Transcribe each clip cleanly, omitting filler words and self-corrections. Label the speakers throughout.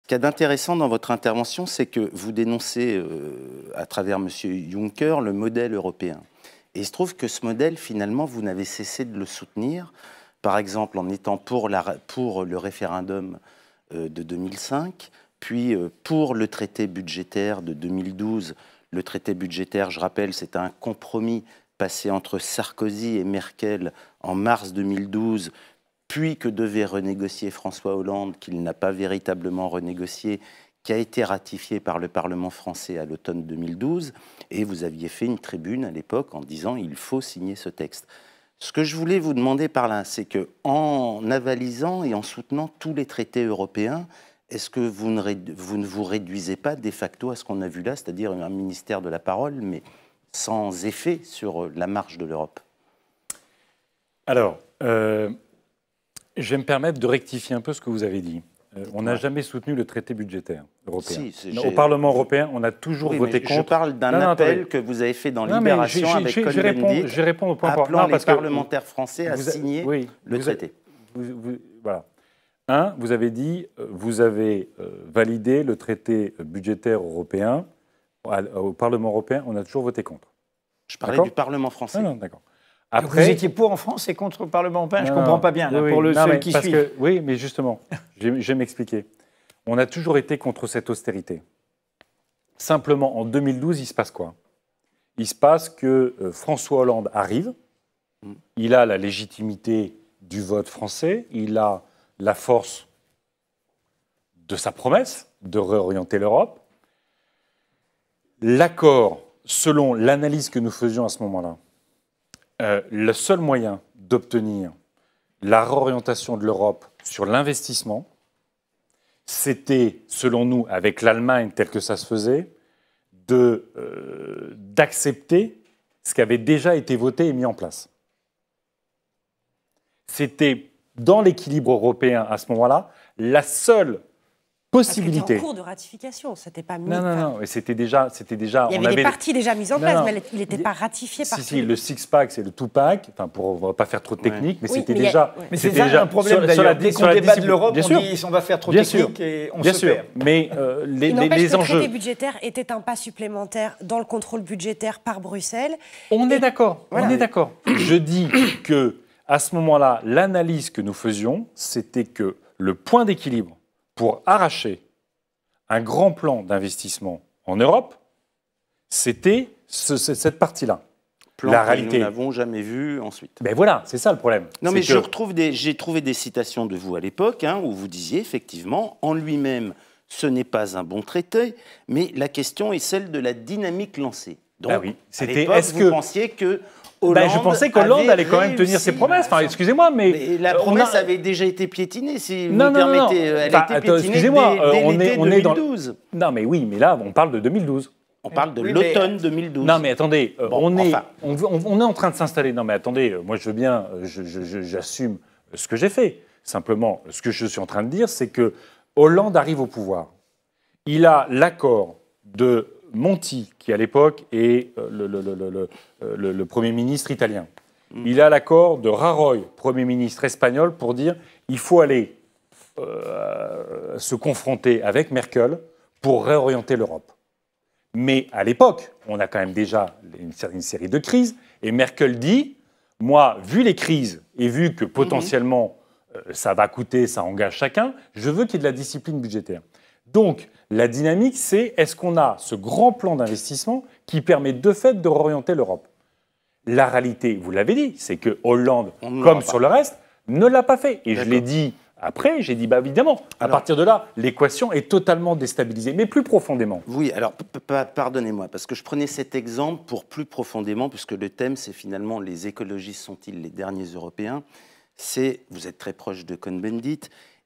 Speaker 1: qu'il y a d'intéressant dans votre intervention, c'est que vous dénoncez, à travers M. Juncker, le modèle européen. Et il se trouve que ce modèle, finalement, vous n'avez cessé de le soutenir, par exemple en étant pour le référendum de 2005, puis pour le traité budgétaire de 2012. Le traité budgétaire, je rappelle, c'est un compromis passé entre Sarkozy et Merkel en mars 2012, puis que devait renégocier François Hollande, qu'il n'a pas véritablement renégocié, qui a été ratifié par le Parlement français à l'automne 2012, et vous aviez fait une tribune à l'époque en disant « il faut signer ce texte ». Ce que je voulais vous demander par là, c'est qu'en avalisant et en soutenant tous les traités européens, est-ce que vous ne vous réduisez pas de facto à ce qu'on a vu là, c'est-à-dire un ministère de la parole, mais sans effet sur la marche de l'Europe?
Speaker 2: Alors, je vais me permettre de rectifier un peu ce que vous avez dit. On n'a jamais soutenu le traité budgétaire européen. Si, au Parlement européen, on a toujours voté contre.
Speaker 1: Je parle d'un appel que vous avez fait dans Libération avec Cohn-Bendit,
Speaker 2: je réponds au point
Speaker 1: appelant les parlementaires français à signer le traité.
Speaker 2: Voilà. Vous avez dit, vous avez validé le traité budgétaire européen. Au Parlement européen, on a toujours voté contre.
Speaker 1: Je parlais du Parlement français.
Speaker 2: Non, d'accord.
Speaker 3: Après, vous étiez pour en France et contre le Parlement européen? Je ne comprends pas bien, pour ceux qui suivent.
Speaker 2: Oui, mais justement, je vais m'expliquer. On a toujours été contre cette austérité. Simplement, en 2012, il se passe quoi? Il se passe que François Hollande arrive, il a la légitimité du vote français, il a la force de sa promesse de réorienter l'Europe. L'accord, selon l'analyse que nous faisions à ce moment-là, le seul moyen d'obtenir la réorientation de l'Europe sur l'investissement, c'était, selon nous, avec l'Allemagne tel que ça se faisait, d'accepter ce qui avait déjà été voté et mis en place. C'était, dans l'équilibre européen à ce moment-là, la seule possibilité.
Speaker 4: C'était en cours de ratification, c'était pas mis.
Speaker 2: Non, c'était déjà.
Speaker 4: Il y avait des parties déjà mises en place, mais il n'était pas ratifié par tout.
Speaker 2: Si, le six-pack, c'est le two-pack. Enfin, on ne va pas faire trop de technique, mais c'était déjà.
Speaker 3: Mais c'est déjà un problème d'ailleurs. Dès qu'on débat de l'Europe, on dit on va faire trop technique et on se perd.
Speaker 4: Mais les enjeux. Le traité budgétaire était un pas supplémentaire dans le contrôle budgétaire par Bruxelles.
Speaker 2: On est d'accord. On est d'accord. Je dis que à ce moment-là, l'analyse que nous faisions, c'était que le point d'équilibre pour arracher un grand plan d'investissement en Europe, c'était cette partie-là.
Speaker 1: La réalité, que nous n'avons jamais vu ensuite.
Speaker 2: Ben voilà, c'est ça le problème.
Speaker 1: Non, mais j'ai trouvé des citations de vous à l'époque, où vous disiez effectivement, en lui-même, ce n'est pas un bon traité, mais la question est celle de la dynamique lancée. Donc, à l'époque, vous pensiez que
Speaker 2: je pensais qu'Hollande allait quand même tenir ses promesses. Enfin, excusez-moi, mais
Speaker 1: la promesse avait déjà été piétinée, si vous me permettez. Elle a été piétinée dès l'été 2012.
Speaker 2: Non, mais oui, mais là, on parle de 2012.
Speaker 1: On parle de l'automne 2012.
Speaker 2: Non, mais attendez, on est en train de s'installer. Non, mais attendez, moi, je veux bien, j'assume ce que j'ai fait. Simplement, ce que je suis en train de dire, c'est que Hollande arrive au pouvoir. Il a l'accord de Monti, qui à l'époque est le Premier ministre italien. Il a l'accord de Rajoy, Premier ministre espagnol, pour dire qu'il faut aller se confronter avec Merkel pour réorienter l'Europe. Mais à l'époque, on a quand même déjà une série de crises, et Merkel dit, moi, vu les crises et vu que potentiellement ça va coûter, ça engage chacun, je veux qu'il y ait de la discipline budgétaire. Donc, la dynamique, c'est est-ce qu'on a ce grand plan d'investissement qui permet de fait de réorienter l'Europe? La réalité, vous l'avez dit, c'est que Hollande, comme sur le reste, ne l'a pas fait. Et je l'ai dit après, j'ai dit, évidemment, à partir de là, l'équation est totalement déstabilisée, mais plus profondément.
Speaker 1: Oui, alors, pardonnez-moi, parce que je prenais cet exemple pour plus profondément, puisque le thème, c'est finalement les écologistes sont-ils les derniers Européens? Vous êtes très proche de Cohn-Bendit,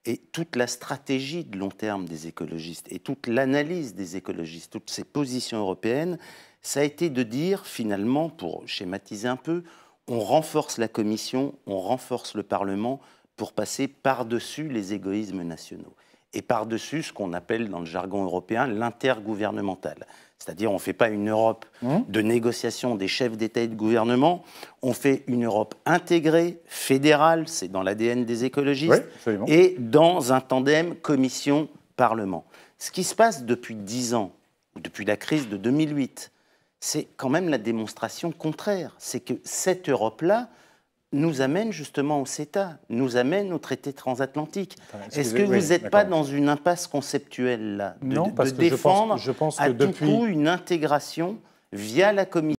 Speaker 1: et toute la stratégie de long terme des écologistes et toute l'analyse des écologistes, toutes ces positions européennes, ça a été de dire finalement, pour schématiser un peu, on renforce la Commission, on renforce le Parlement pour passer par-dessus les égoïsmes nationaux et par-dessus ce qu'on appelle dans le jargon européen l'intergouvernemental. C'est-à-dire on ne fait pas une Europe de négociation des chefs d'État et de gouvernement, on fait une Europe intégrée, fédérale, c'est dans l'ADN des écologistes, et dans un tandem Commission Parlement. Ce qui se passe depuis 10 ans, ou depuis la crise de 2008, c'est quand même la démonstration contraire. C'est que cette Europe-là nous amène justement au CETA, nous amène au traité transatlantique. Est-ce que vous n'êtes pas dans une impasse conceptuelle là,
Speaker 2: Non, parce que
Speaker 1: défendre
Speaker 2: je pense que
Speaker 1: à tout coup une intégration via la Commission